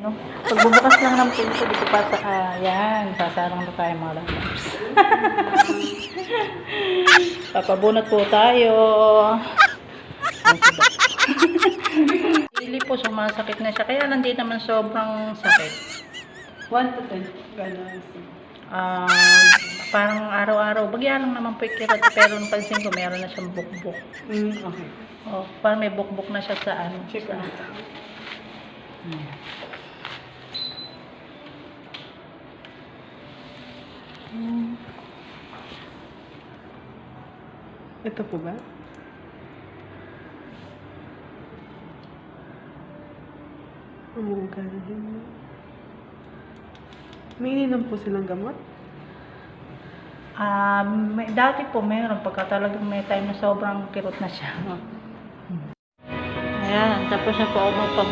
No? Pagbubukas lang ng pinto, dito pa sa, yan, sasarang na tayo mga lalabs. Papabunot po tayo. Hindi po sumasakit na siya, kaya lang di naman sobrang sakit. 1 to 10. Gano'n. Parang araw-araw, bagya lang naman po ikirot, pero nung pansin ko, meron na siyang bukbuk. Okay. Oh, parang may bukbuk na siya sa ano. Check sa, na. Ito po ba? Ang galing. May ininom po silang gamot? Dati po meron, pagka talagang may time na sobrang kirot na siya. Ayan, tapos na po ako magpabunot.